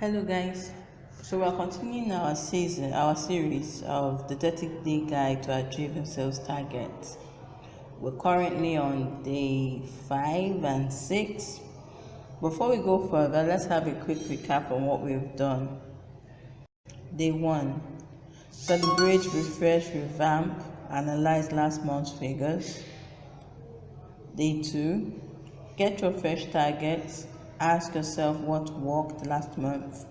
Hello guys, so we are continuing our series of the 30-day guide to achieving sales targets. We're currently on day 5 and 6. Before we go further, let's have a quick recap on what we've done. Day 1, celebrate, refresh, revamp, analyze last month's figures. Day 2, get your fresh targets. Ask yourself what worked last month,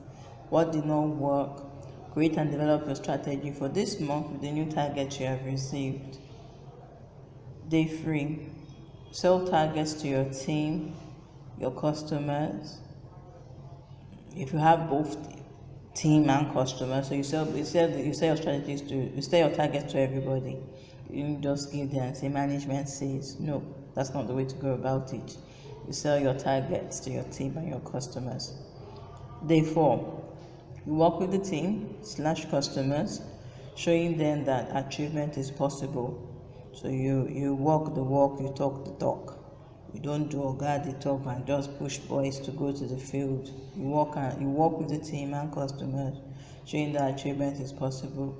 what did not work. Create and develop your strategy for this month with the new targets you have received. Day 3, sell targets to your team, your customers. If you have both team and customers, so you sell your strategies you sell your targets to everybody. You don't just give them and say management says. No, that's not the way to go about it. You sell your targets to your team and your customers. Day 4, you work with the team / customers, showing them that achievement is possible. So you walk the walk, you talk the talk. You don't do oga the talk and just push boys to go to the field. You work with the team and customers, showing that achievement is possible.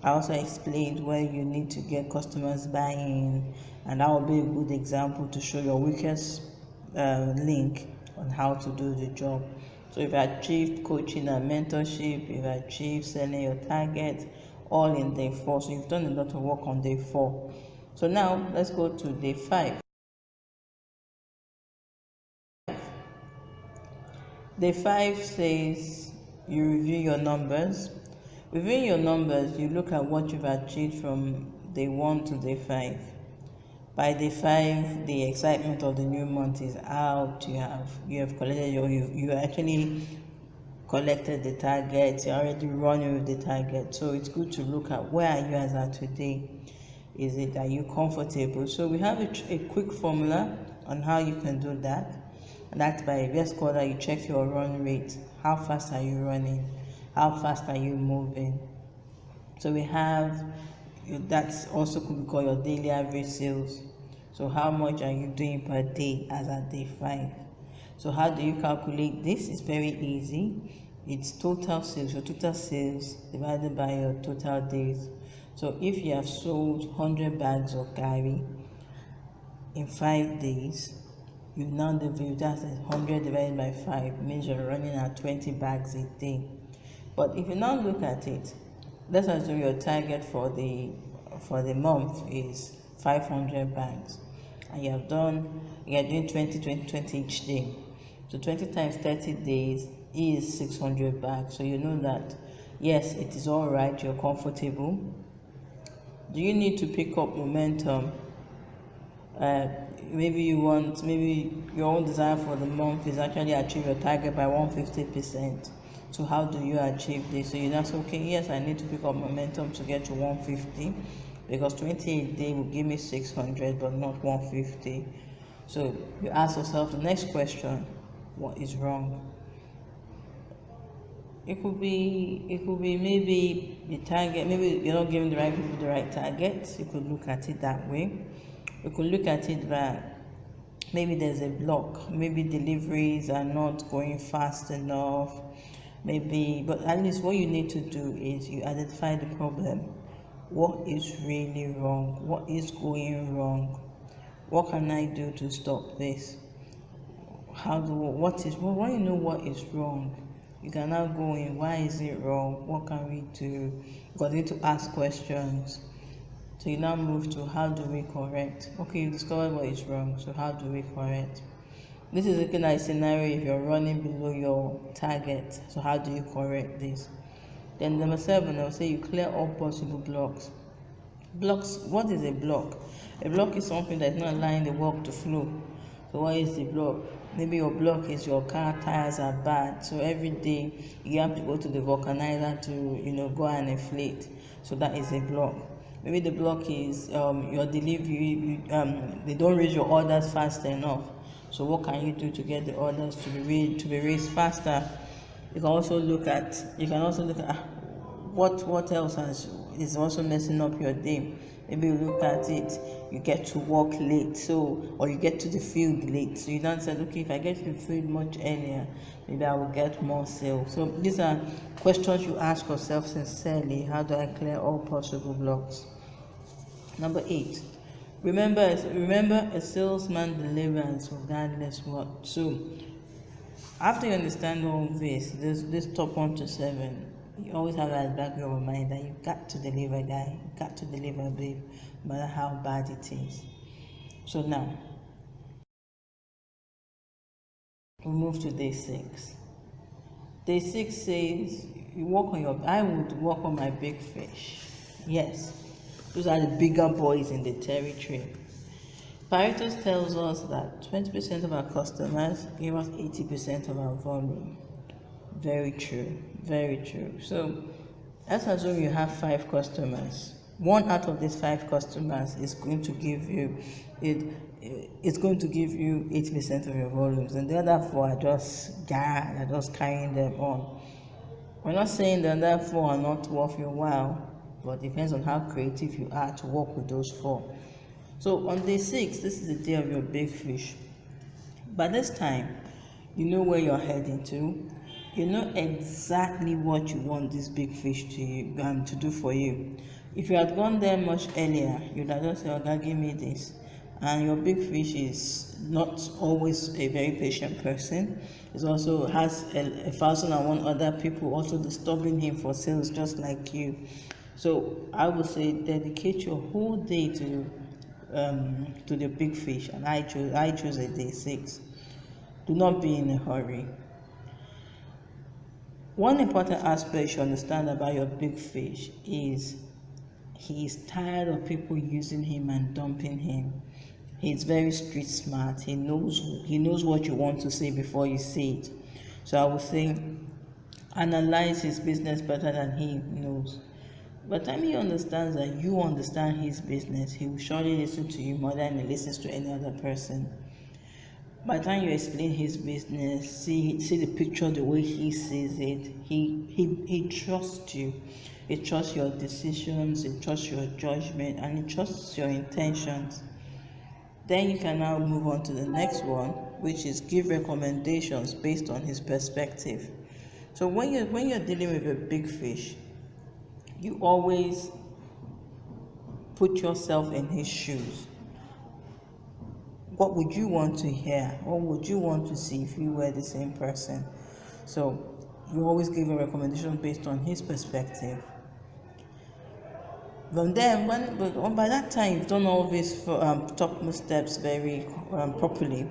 I also explained where you need to get customers buy-in, and that will be a good example to show your weakest link on how to do the job. So if you achieved coaching and mentorship, you've achieved selling your target, all in day 4. So you've done a lot of work on day 4. So now let's go to day 5. Day 5 says you review your numbers. Reviewing your numbers, you look at what you've achieved from day 1 to day 5. By day 5, the excitement of the new month is out. You have collected you actually collected the target. You're already running with the target. So it's good to look at where are you as of today. Are you comfortable? So we have a quick formula on how you can do that. And that's by best quarter, you check your run rate. How fast are you running? How fast are you moving? So we have, that's also could be called your daily average sales. So how much are you doing per day as at day 5? So how do you calculate this? It's very easy. It's total sales, your total sales divided by your total days. So if you have sold 100 bags of garri in 5 days, you now divide that 100 divided by 5 means you're running at 20 bags a day. But if you now look at it, let's assume your target for the month is 500 bags, and you are doing 20 each day. So 20 times 30 days is 600 bags. So you know that yes, it is all right, you're comfortable. Do you need to pick up momentum? Maybe your own desire for the month is actually achieve your target by 150%. So how do you achieve this? So you now say, okay, yes, I need to pick up momentum to get to 150, because 20 a day will give me 600 but not 150. So you ask yourself the next question: what is wrong? It could be maybe the target, maybe you're not giving the right people the right targets. You could look at it that way. You could look at it that maybe there's a block, maybe deliveries are not going fast enough, but at least what you need to do is you identify the problem. What is really wrong? What is going wrong? What can I do to stop this? When you know what is wrong, you can now go in, why is it wrong? What can we do? Because you need to ask questions. So you now move to how do we correct? Okay, you discovered what is wrong, so how do we correct? This is looking at a scenario if you're running below your target. So how do you correct this? Then number 7, I'll say you clear all possible blocks. Blocks, what is a block? A block is something that's not allowing the work to flow. So what is the block? Maybe your block is your car tires are bad. So every day you have to go to the vulcanizer to go and inflate. So that is a block. Maybe the block is your delivery, they don't raise your orders fast enough. So what can you do to get the orders to be raised faster? You can also look at what else is also messing up your day. Maybe you look at it, you get to work late, or you get to the field late. So you don't say, okay, if I get to the field much earlier, maybe I will get more sales. So these are questions you ask yourself sincerely. How do I clear all possible blocks? Number 8. Remember, a salesman delivers regardless what. So after you understand all this top 1 to 7, you always have that back of your mind that you got to deliver, guy, you got to deliver, babe, no matter how bad it is. So now we move to day 6. Day 6 says I would work on my big fish. Yes, those are the bigger boys in the territory. Pareto tells us that 20% of our customers give us 80% of our volume. Very true, very true. So let's assume you have 5 customers. One out of these 5 customers is going to give you it's going to give you 80% of your volumes, and the other 4 are just carrying them on. We're not saying the other 4 are not worth your while, but it depends on how creative you are to work with those 4. So on day 6, this is the day of your big fish. By this time, you know where you're heading to. You know exactly what you want this big fish to do for you. If you had gone there much earlier, you'd have just said, "Okay, give me this." And your big fish is not always a very patient person. It also has 1,001 other people also disturbing him for sales, just like you. So I would say dedicate your whole day to the big fish, and I choose a day 6. Do not be in a hurry. One important aspect you should understand about your big fish is he is tired of people using him and dumping him. He's very street smart. He knows what you want to say before you say it. So I would say analyze his business better than he knows. By the time he understands that you understand his business, he will surely listen to you more than he listens to any other person. By the time you explain his business, see the picture the way he sees it, he trusts you. He trusts your decisions, he trusts your judgment, and he trusts your intentions. Then you can now move on to the next one, which is give recommendations based on his perspective. So when you're dealing with a big fish, you always put yourself in his shoes. What would you want to hear? What would you want to see if you were the same person? So you always give a recommendation based on his perspective. From then, by that time you've done all these topmost steps very properly,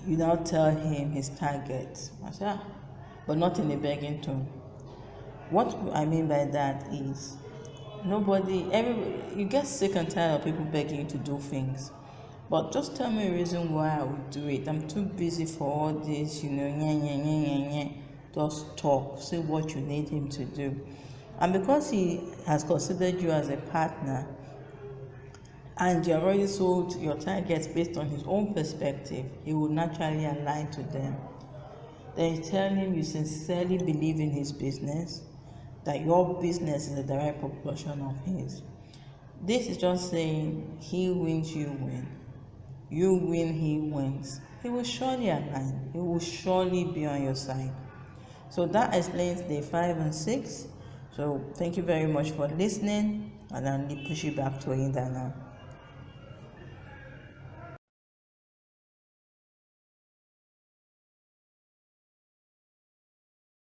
you now tell him his target. I say, but not in a begging tone. What I mean by that is, you get sick and tired of people begging you to do things. But just tell me a reason why I would do it. I'm too busy for all this, Just talk, say what you need him to do. And because he has considered you as a partner, and you already sold your targets based on his own perspective, he will naturally align to them. Then you tell him you sincerely believe in his business, that your business is a direct proportion of his. This is just saying he wins, you win. You win, he wins. He will surely align. He will surely be on your side. So that explains day 5 and 6. So thank you very much for listening, and I'll push you back to Inda now.